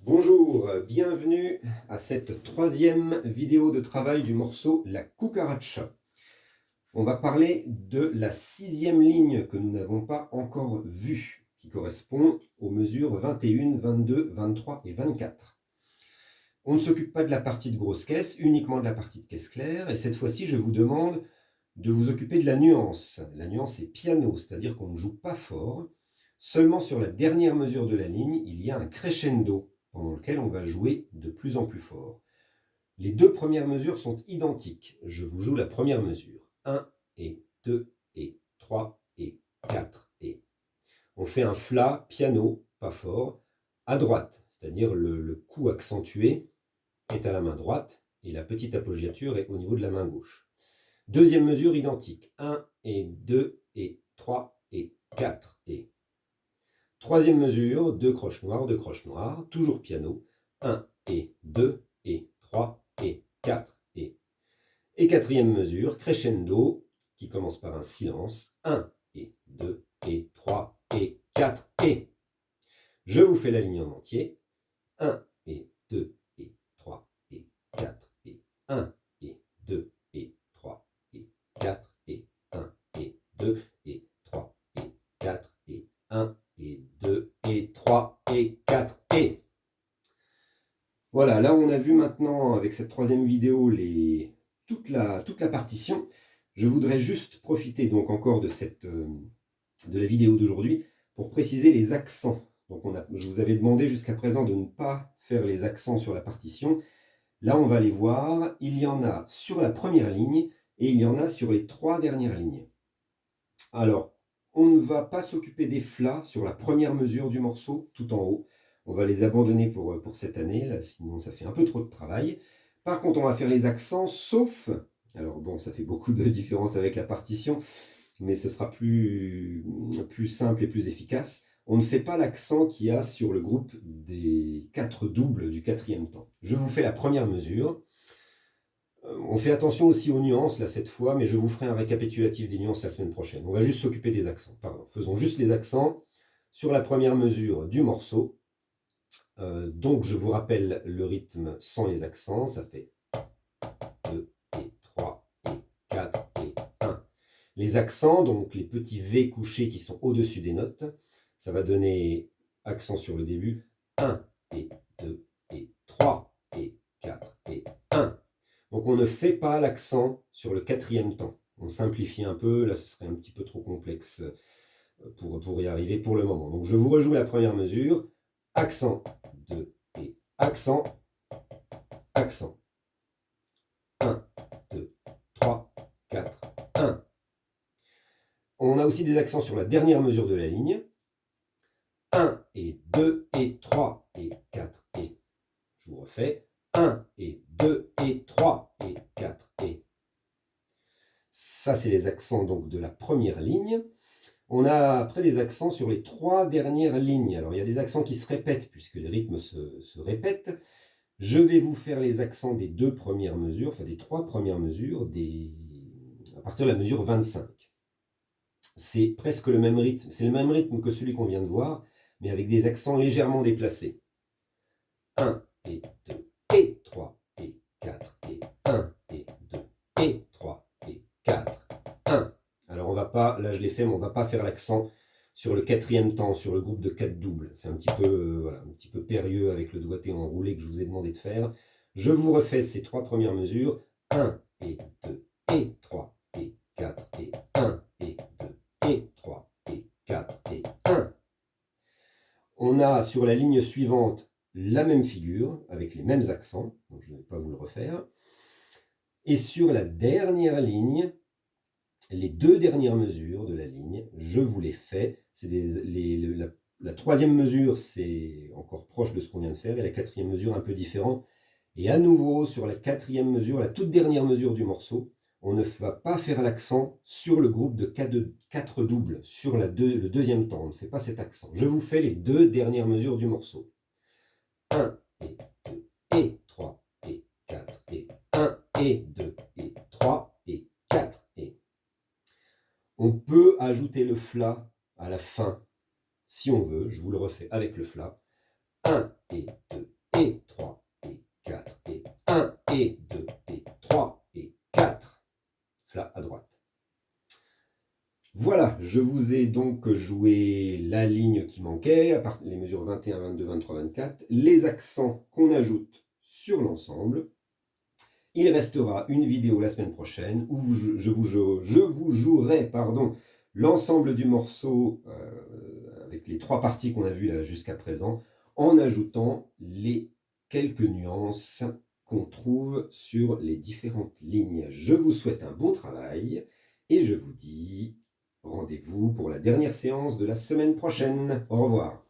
Bonjour, bienvenue à cette troisième vidéo de travail du morceau La Cucaracha. On va parler de la sixième ligne que nous n'avons pas encore vue, qui correspond aux mesures 21, 22, 23 et 24. On ne s'occupe pas de la partie de grosse caisse, uniquement de la partie de caisse claire, et cette fois-ci je vous demande de vous occuper de la nuance. La nuance est piano, c'est-à-dire qu'on ne joue pas fort. Seulement sur la dernière mesure de la ligne, il y a un crescendo, pendant lequel on va jouer de plus en plus fort. Les deux premières mesures sont identiques. Je vous joue la première mesure. 1 et 2 et 3 et 4 et... On fait un Fla piano, pas fort, à droite, c'est-à-dire le coup accentué est à la main droite et la petite appoggiature est au niveau de la main gauche. Deuxième mesure identique. 1 et 2 et 3 et 4 et... Troisième mesure, 2 croches noires, toujours piano. 1 et 2 et 3 et 4 et... Et quatrième mesure, crescendo, qui commence par un silence. 1 et 2 et 3 et 4 et... Je vous fais la ligne en entier. 1 et 2 et 3 et 4 et 1 et 2 et 3 et 4 et 1 et 2 et 3 et 4 et 1 et 2 et 3 et 4 et... Voilà, là on a vu maintenant avec cette troisième vidéo toute la partition. Je voudrais juste profiter donc encore de la vidéo d'aujourd'hui pour préciser les accents. Donc je vous avais demandé jusqu'à présent de ne pas faire les accents sur la partition. Là on va les voir. Il y en a sur la première ligne et il y en a sur les trois dernières lignes. Alors, on ne va pas s'occuper des Flas sur la première mesure du morceau, tout en haut. On va les abandonner pour cette année, là, sinon ça fait un peu trop de travail. Par contre, on va faire les accents, sauf... Alors bon, ça fait beaucoup de différence avec la partition, mais ce sera plus simple et plus efficace. On ne fait pas l'accent qu'il y a sur le groupe des 4 doubles du quatrième temps. Je vous fais la première mesure. On fait attention aussi aux nuances là cette fois, mais je vous ferai un récapitulatif des nuances la semaine prochaine. On va juste s'occuper des accents, pardon. Faisons juste les accents sur la première mesure du morceau. Donc je vous rappelle le rythme sans les accents, ça fait 2 et 3 et 4 et 1. Les accents, donc les petits V couchés qui sont au-dessus des notes, ça va donner accent sur le début, 1 et 2 et 3 et 4 et 1. Donc on ne fait pas l'accent sur le quatrième temps. On simplifie un peu, là ce serait un petit peu trop complexe pour y arriver pour le moment. Donc je vous rejoue la première mesure, accent, 2 et accent, accent. 1, 2, 3, 4, 1. On a aussi des accents sur la dernière mesure de la ligne. 1 et 2 et 3 et 4 et... Je vous refais. 1 et 2 et 3 et 4 et... Ça, c'est les accents donc de la première ligne. On a après des accents sur les trois dernières lignes. Alors, il y a des accents qui se répètent puisque les rythmes se répètent. Je vais vous faire les accents des deux premières mesures, enfin des trois premières mesures, à partir de la mesure 25. C'est presque le même rythme. C'est le même rythme que celui qu'on vient de voir, mais avec des accents légèrement déplacés. 1 et 2 et 3 et 4 et 1 et 2 et 3 et 4, 1. Alors on va pas, là je l'ai fait, mais on va pas faire l'accent sur le quatrième temps, sur le groupe de 4 doubles. C'est un petit peu, voilà, un petit peu périlleux avec le doigté enroulé que je vous ai demandé de faire. Je vous refais ces trois premières mesures. 1 et 2 et 3 et 4 et 1 et 2 et 3 et 4 et 1. On a sur la ligne suivante la même figure, avec les mêmes accents, donc je ne vais pas vous le refaire. Et sur la dernière ligne, les deux dernières mesures de la ligne, je vous les fais. La troisième mesure, c'est encore proche de ce qu'on vient de faire, et la quatrième mesure, un peu différent. Et à nouveau, sur la quatrième mesure, la toute dernière mesure du morceau, on ne va pas faire l'accent sur le groupe de 4 doubles, sur le deuxième temps. On ne fait pas cet accent. Je vous fais les deux dernières mesures du morceau. 1 et 2 et 3 et 4 et 1 et 2 et 3 et 4 et... On peut ajouter le Fla à la fin, si on veut. Je vous le refais avec le Fla. 1 et 2 et 3 et 4 et 1 et 2 et 3 et 4. Fa à droite. Voilà, je vous ai donc joué la ligne qui manquait, à part les mesures 21, 22, 23, 24, les accents qu'on ajoute sur l'ensemble. Il restera une vidéo la semaine prochaine où je vous jouerai l'ensemble du morceau avec les 3 parties qu'on a vues là jusqu'à présent, en ajoutant les quelques nuances qu'on trouve sur les différentes lignes. Je vous souhaite un bon travail et je vous dis rendez-vous pour la dernière séance de la semaine prochaine. Au revoir.